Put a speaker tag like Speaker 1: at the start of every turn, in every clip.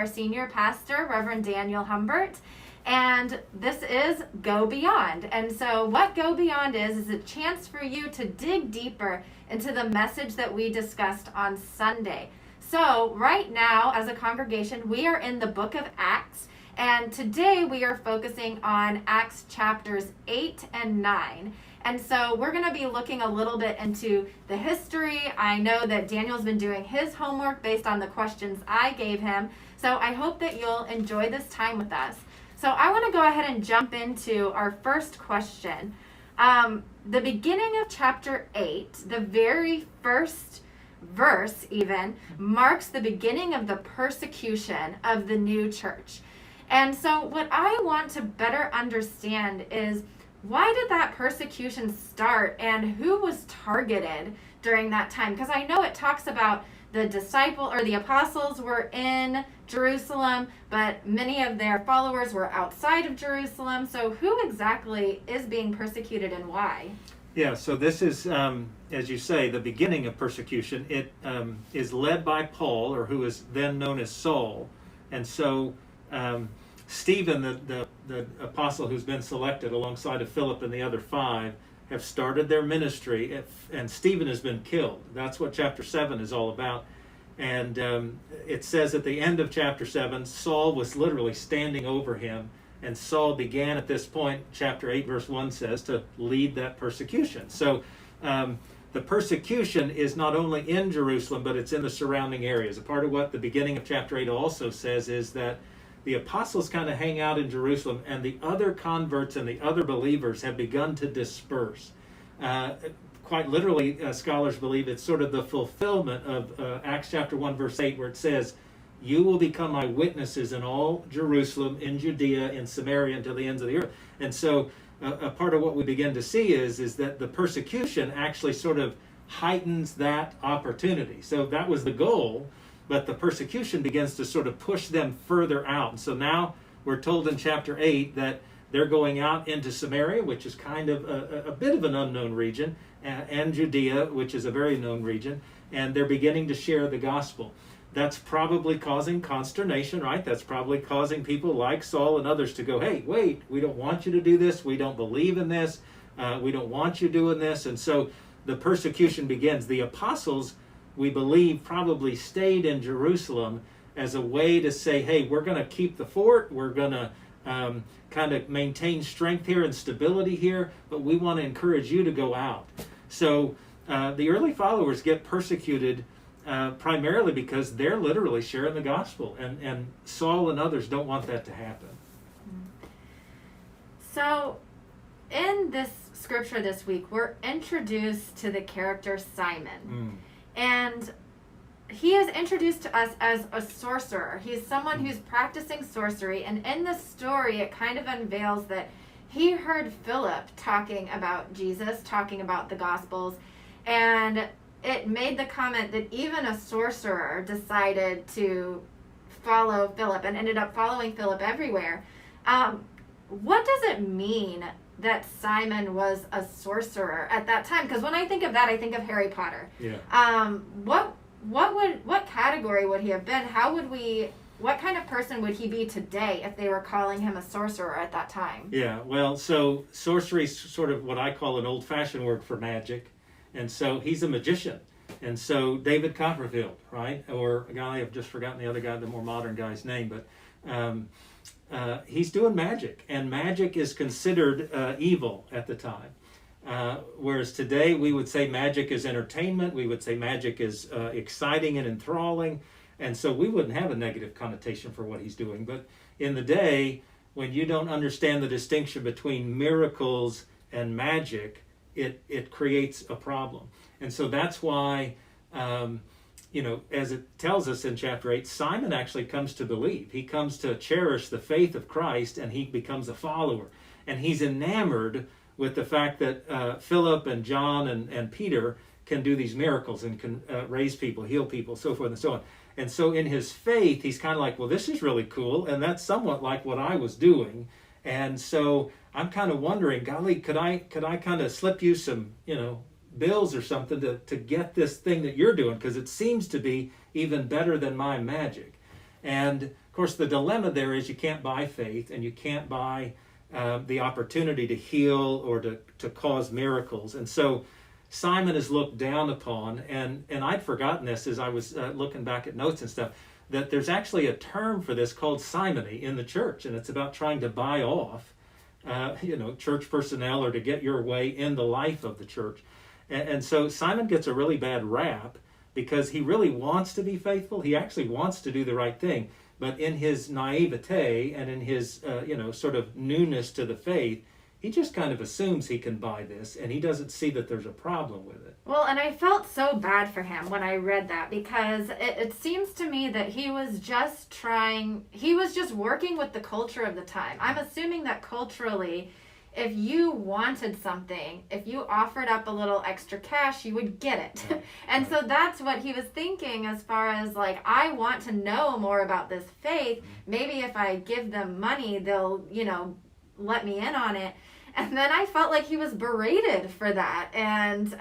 Speaker 1: our senior pastor, Reverend Daniel Humbert, and this is Go Beyond. And so what Go Beyond is a chance for you to dig deeper into the message that we discussed on Sunday. So right now, as a congregation, we are in the book of Acts, and today we are focusing on Acts chapters 8 and 9. And so we're going to be looking a little bit into the history. I know that Daniel's been doing his homework based on the questions I gave him. So I hope that you'll enjoy this time with us. So I want to go ahead and jump into our first question. The beginning of chapter 8, the very first verse even, marks the beginning of the persecution of the new church. And so what I want to better understand is, why did that persecution start and who was targeted during that time? Because I know it talks about the apostles were in Jerusalem, but many of their followers were outside of Jerusalem. So who exactly is being persecuted and why?
Speaker 2: Yeah, so this is, as you say, the beginning of persecution. It is led by Paul, or who is then known as Saul. And so Stephen, the apostle who's been selected alongside of Philip and the other 5, have started their ministry, and Stephen has been killed. That's what chapter 7 is all about. And it says at the end of chapter 7, Saul was literally standing over him, and Saul began at this point, chapter 8 verse 1 says, to lead that persecution. So the persecution is not only in Jerusalem, but it's in the surrounding areas. A part of what the beginning of chapter 8 also says is that the apostles kind of hang out in Jerusalem, and the other converts and the other believers have begun to disperse. Quite literally, scholars believe it's sort of the fulfillment of Acts chapter 1, verse 8, where it says, "You will become my witnesses in all Jerusalem, in Judea, in Samaria, until the ends of the earth." And so a part of what we begin to see is that the persecution actually sort of heightens that opportunity. So that was the goal, but the persecution begins to sort of push them further out. And so now we're told in chapter 8 that they're going out into Samaria, which is kind of a bit of an unknown region, and Judea, which is a very known region, and they're beginning to share the gospel. That's probably causing consternation, right? That's probably causing people like Saul and others to go, "Hey, wait, we don't want you to do this. We don't believe in this. We don't want you doing this." And so the persecution begins. The apostles, we believe, probably stayed in Jerusalem as a way to say, hey, we're going to keep the fort, we're going to kind of maintain strength here and stability here, but we want to encourage you to go out. So the early followers get persecuted primarily because they're literally sharing the gospel, and Saul and others don't want that to happen.
Speaker 1: So in this scripture this week, we're introduced to the character Simon. And he is introduced to us as a sorcerer. He's someone who's practicing sorcery. And in the story, it kind of unveils that he heard Philip talking about Jesus, talking about the Gospels. And it made the comment that even a sorcerer decided to follow Philip and ended up following Philip everywhere. What does it mean that Simon was a sorcerer at that time? Because when I think of that, I think of Harry Potter.
Speaker 2: Yeah.
Speaker 1: What category would he have been? What kind of person would he be today if they were calling him a sorcerer at that time?
Speaker 2: Yeah, well, so sorcery is sort of what I call an old-fashioned word for magic. And so he's a magician. And so David Copperfield, right? Or a guy, I've just forgotten the other guy, the more modern guy's name, but he's doing magic. And magic is considered evil at the time. Whereas today we would say magic is entertainment, we would say magic is exciting and enthralling, and so we wouldn't have a negative connotation for what he's doing. But in the day, when you don't understand the distinction between miracles and magic, it creates a problem. And so that's why, as it tells us in chapter 8, Simon actually comes to believe. He comes to cherish the faith of Christ, and he becomes a follower. And he's enamored with the fact that Philip and John and Peter can do these miracles and can raise people, heal people, so forth and so on. And so in his faith, he's kind of like, well, this is really cool, and that's somewhat like what I was doing. And so I'm kind of wondering, golly, could I kind of slip you some, bills or something to get this thing that you're doing, because it seems to be even better than my magic. And Of course, the dilemma there is you can't buy faith, and you can't buy the opportunity to heal or to cause miracles. And so Simon is looked down upon, and I'd forgotten this as I was looking back at notes and stuff, that there's actually a term for this called simony in the church, and it's about trying to buy off church personnel or to get your way in the life of the church. And so Simon gets a really bad rap because he really wants to be faithful. He actually wants to do the right thing. But in his naivete and in his, sort of newness to the faith, he just kind of assumes he can buy this, and he doesn't see that there's a problem with it.
Speaker 1: Well, and I felt so bad for him when I read that, because it seems to me that he was just working with the culture of the time. I'm assuming that culturally, if you wanted something, if you offered up a little extra cash, you would get it.
Speaker 2: Right.
Speaker 1: And so that's what he was thinking, as far as like, I want to know more about this faith. Maybe if I give them money, they'll, let me in on it. And then I felt like he was berated for that, and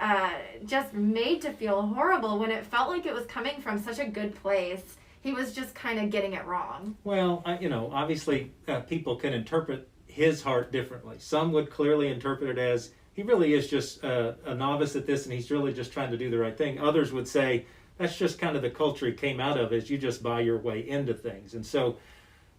Speaker 1: just made to feel horrible when it felt like it was coming from such a good place. He was just kind of getting it wrong.
Speaker 2: Well, obviously people can interpret his heart differently. Some would clearly interpret it as he really is just a novice at this, and he's really just trying to do the right thing. Others would say that's just kind of the culture he came out of, is you just buy your way into things. And so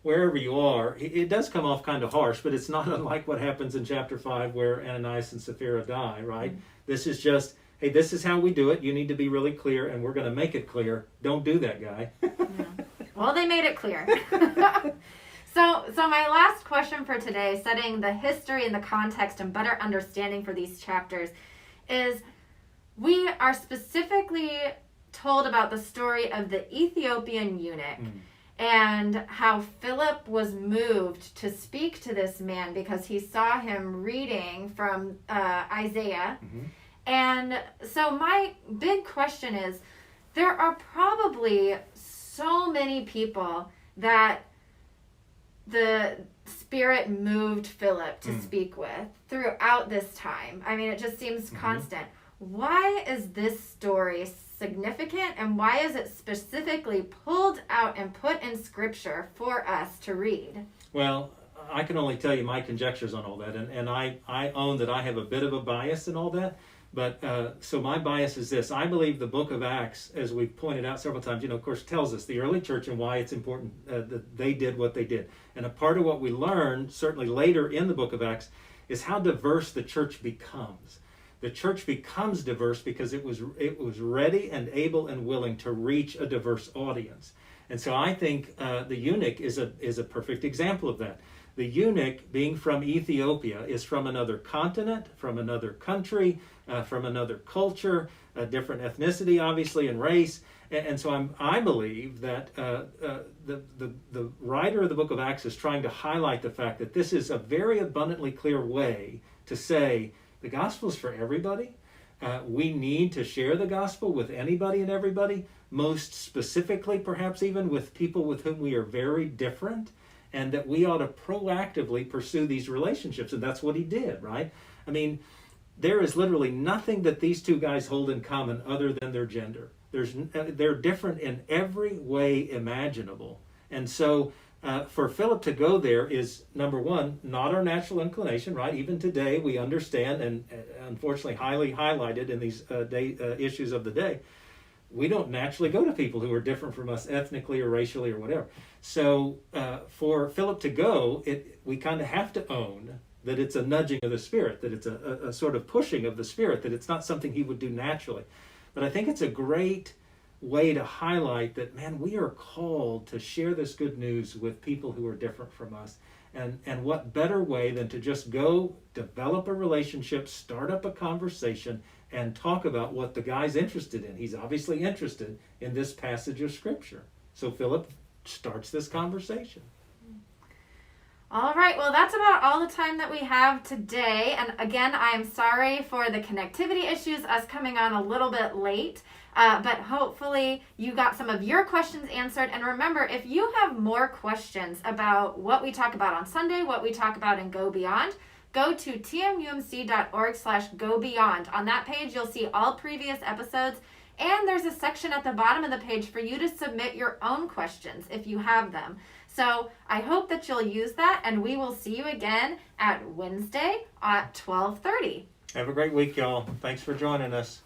Speaker 2: wherever you are, it does come off kind of harsh, but it's not unlike what happens in chapter 5 where Ananias and Sapphira die, right? Mm-hmm. This is just, hey, this is how we do it. You need to be really clear, and we're going to make it clear. Don't do that, guy.
Speaker 1: Yeah. Well, they made it clear. So my last question for today, setting the history and the context and better understanding for these chapters, is we are specifically told about the story of the Ethiopian eunuch. And how Philip was moved to speak to this man because he saw him reading from Isaiah. Mm-hmm. And so my big question is, there are probably so many people that the Spirit moved Philip to speak with throughout this time. I mean, it just seems constant. Why is this story significant, and why is it specifically pulled out and put in Scripture for us to read?
Speaker 2: Well, I can only tell you my conjectures on all that, and I own that I have a bit of a bias in all that. But so my bias is this: I believe the book of Acts, as we've pointed out several times, of course, tells us the early church and why it's important that they did what they did. And a part of what we learn, certainly later in the book of Acts, is how diverse the church becomes. The church becomes diverse because it was ready and able and willing to reach a diverse audience. And so I think the eunuch is a perfect example of that. The eunuch, being from Ethiopia, is from another continent, from another country, from another culture, a different ethnicity, obviously, and race. And so I believe that the writer of the book of Acts is trying to highlight the fact that this is a very abundantly clear way to say the gospel is for everybody. We need to share the gospel with anybody and everybody, most specifically perhaps even with people with whom we are very different, and that we ought to proactively pursue these relationships. And that's what he did, right? I mean, there is literally nothing that these two guys hold in common other than their gender. They're different in every way imaginable. And so for Philip to go there is, number one, not our natural inclination, right? Even today we understand, and unfortunately highly highlighted in these issues of the day, we don't naturally go to people who are different from us ethnically or racially or whatever. So for Philip to go, we kind of have to own that it's a nudging of the Spirit, that it's a sort of pushing of the Spirit, that it's not something he would do naturally. But I think it's a great way to highlight that, man, we are called to share this good news with people who are different from us. And what better way than to just go develop a relationship, start up a conversation, and talk about what the guy's interested in. He's obviously interested in this passage of Scripture. So Philip starts this conversation.
Speaker 1: All right, well, that's about all the time that we have today. And again, I am sorry for the connectivity issues, us coming on a little bit late. But hopefully you got some of your questions answered. And remember, if you have more questions about what we talk about on Sunday, what we talk about in Go Beyond, go to tmumc.org/go beyond. On that page, you'll see all previous episodes. And there's a section at the bottom of the page for you to submit your own questions if you have them. So I hope that you'll use that, and we will see you again at Wednesday at 12:30.
Speaker 2: Have a great week, y'all. Thanks for joining us.